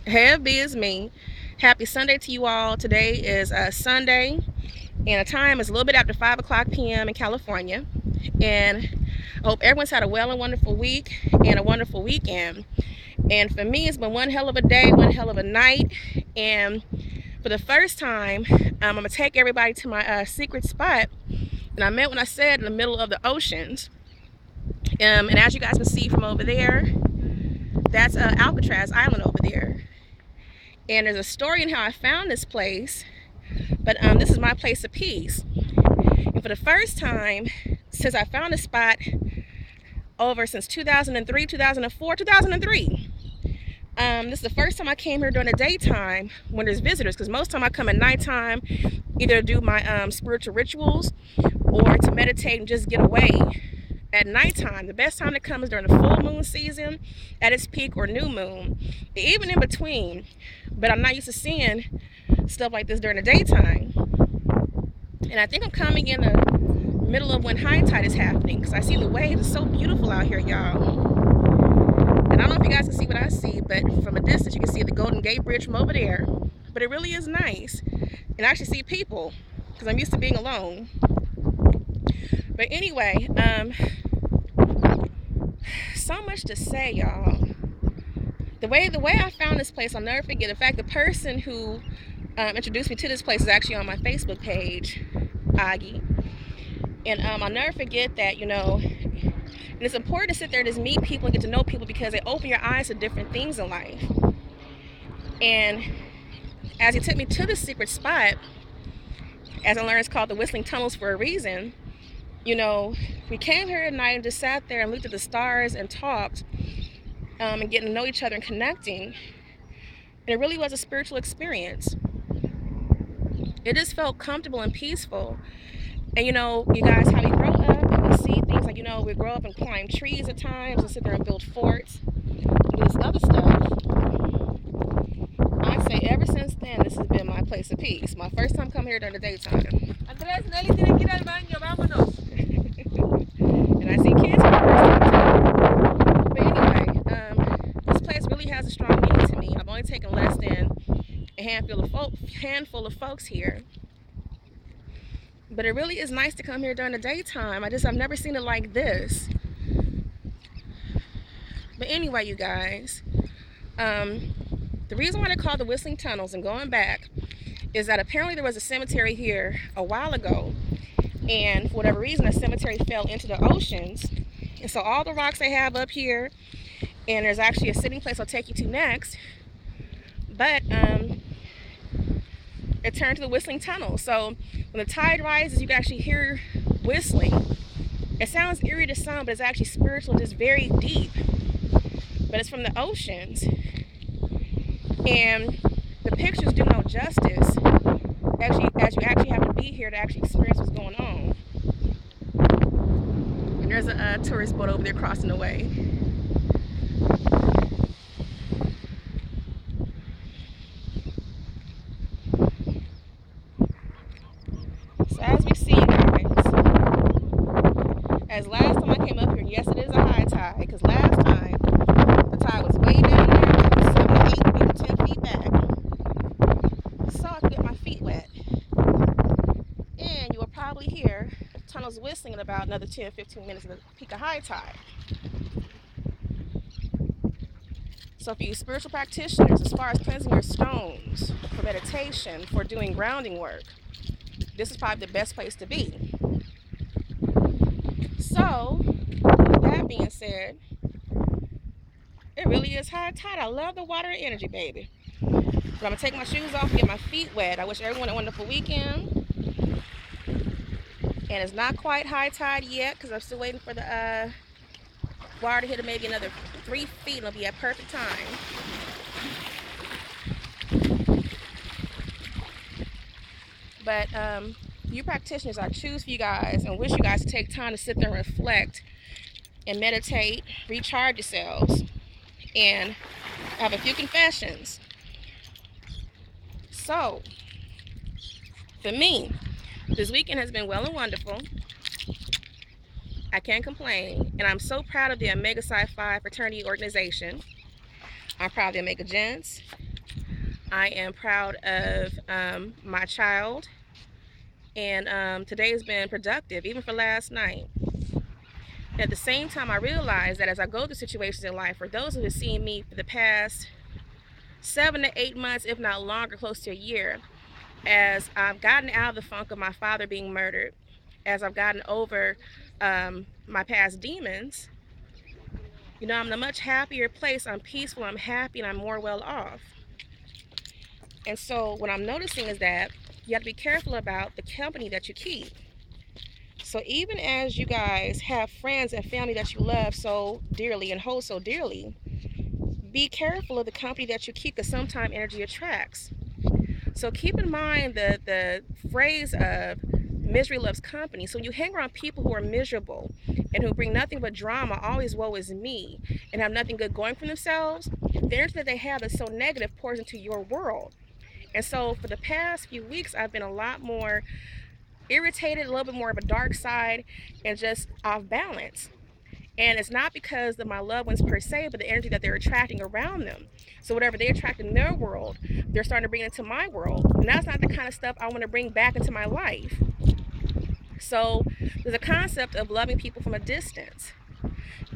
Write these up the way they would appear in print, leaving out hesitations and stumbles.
Hey, B is me. Happy Sunday to you all. Today is Sunday, and the time is a little bit after 5 o'clock p.m. in California. And I hope everyone's had a well and wonderful week and a wonderful weekend. And for me, it's been one hell of a day, one hell of a night. And for the first time, I'm going to take everybody to my secret spot. And I meant when I said in the middle of the oceans. And as you guys can see from over there, that's Alcatraz Island over there. And there's a story in how I found this place, but this is my place of peace. And for the first time since I found this spot over since 2003, 2004, 2003, this is the first time I came here during the daytime when there's visitors, because most time I come at nighttime either to do my spiritual rituals or to meditate and just get away. At nighttime, the best time to come is during the full moon season, at its peak, or new moon, even in between. But I'm not used to seeing stuff like this during the daytime. And I think I'm coming in the middle of when high tide is happening, because I see the waves. It's so beautiful out here, y'all. And I don't know if you guys can see what I see, but from a distance you can see the Golden Gate Bridge from over there. But it really is nice. And I actually see people, because I'm used to being alone. But anyway, so much to say, y'all. The way I found this place, I'll never forget. In fact, the person who introduced me to this place is actually on my Facebook page, Aggie. And I'll never forget that, and it's important to sit there and just meet people and get to know people, because they open your eyes to different things in life. And as he took me to the secret spot, as I learned, it's called the Whistling Tunnels for a reason. We came here at night and just sat there and looked at the stars and talked, and getting to know each other and connecting. And it really was a spiritual experience. It just felt comfortable and peaceful. And you guys, how we grow up and we see things like, we grow up and climb trees at times and sit there and build forts and do this other stuff. I say ever since then, this has been my place of peace. My first time coming here during the daytime. Andrés, Nelly tiene que ir al baño, vámonos. And I see kids for the first time too. But anyway, this place really has a strong meaning to me. I've only taken less than a handful of folks here. But it really is nice to come here during the daytime. I've never seen it like this. But anyway, you guys, the reason why they're called the Whistling Tunnels, and going back, is that apparently there was a cemetery here a while ago, and for whatever reason, the cemetery fell into the oceans. And so all the rocks they have up here, and there's actually a sitting place I'll take you to next, but it turned to the Whistling Tunnel. So when the tide rises, you can actually hear whistling. It sounds eerie to some, but it's actually spiritual, just very deep. But it's from the oceans. And the pictures do no justice, actually, as you actually have to be here to actually experience what's going on. And there's a tourist boat over there crossing the way. So as we see, you guys, as last time I came up here, and yes, it is a high tide, because last time the tide was way down there, 7, 8, maybe 10 feet back. So I could get my feet wet. And you will probably hear tunnels whistling in about another 10, 15 minutes at the peak of high tide. So for you spiritual practitioners, as far as cleansing your stones, for meditation, for doing grounding work, this is probably the best place to be. So, with that being said, it really is high tide. I love the water and energy, baby. But I'm going to take my shoes off and get my feet wet. I wish everyone a wonderful weekend. And it's not quite high tide yet, because I'm still waiting for the water to hit maybe another 3 feet, and it'll be at perfect time. But you practitioners, I choose for you guys and wish you guys to take time to sit there and reflect and meditate, recharge yourselves. And I have a few confessions. So, for me, this weekend has been well and wonderful. I can't complain, and I'm so proud of the Omega Psi Phi fraternity organization. I'm proud of the Omega Gents, I am proud of my child, and today has been productive, even for last night. And at the same time, I realize that as I go through situations in life, for those who have seen me for the past 7 to 8 months, if not longer, close to a year, as I've gotten out of the funk of my father being murdered, as I've gotten over my past demons, I'm in a much happier place. I'm peaceful, I'm happy, and I'm more well off. And so what I'm noticing is that you have to be careful about the company that you keep. So even as you guys have friends and family that you love so dearly and hold so dearly, be careful of the company that you keep, because sometimes energy attracts. So keep in mind the phrase of misery loves company. So when you hang around people who are miserable and who bring nothing but drama, always woe is me, and have nothing good going for themselves, the energy that they have is so negative pours into your world. And so for the past few weeks, I've been a lot more irritated, a little bit more of a dark side, and just off balance. And it's not because of my loved ones per se, but the energy that they're attracting around them. So whatever they attract in their world, they're starting to bring it into my world. And that's not the kind of stuff I want to bring back into my life. So there's a concept of loving people from a distance.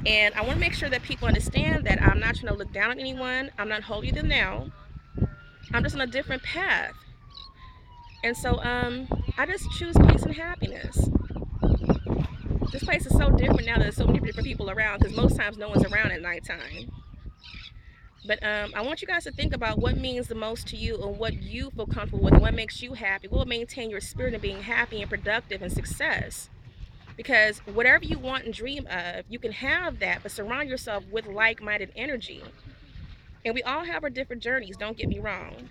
And I want to make sure that people understand that I'm not trying to look down on anyone. I'm not holier than thou. I'm just on a different path. And so I just choose peace and happiness. This place is so different now that there's so many different people around, because most times no one's around at nighttime. But I want you guys to think about what means the most to you and what you feel comfortable with, what makes you happy, what will maintain your spirit of being happy and productive and success. Because whatever you want and dream of, you can have that, but surround yourself with like-minded energy. And we all have our different journeys, don't get me wrong.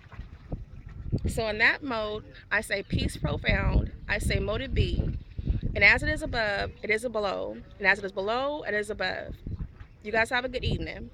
So in that mode, I say peace profound, I say motive be, and as it is above, it is below, and as it is below, it is above. You guys have a good evening.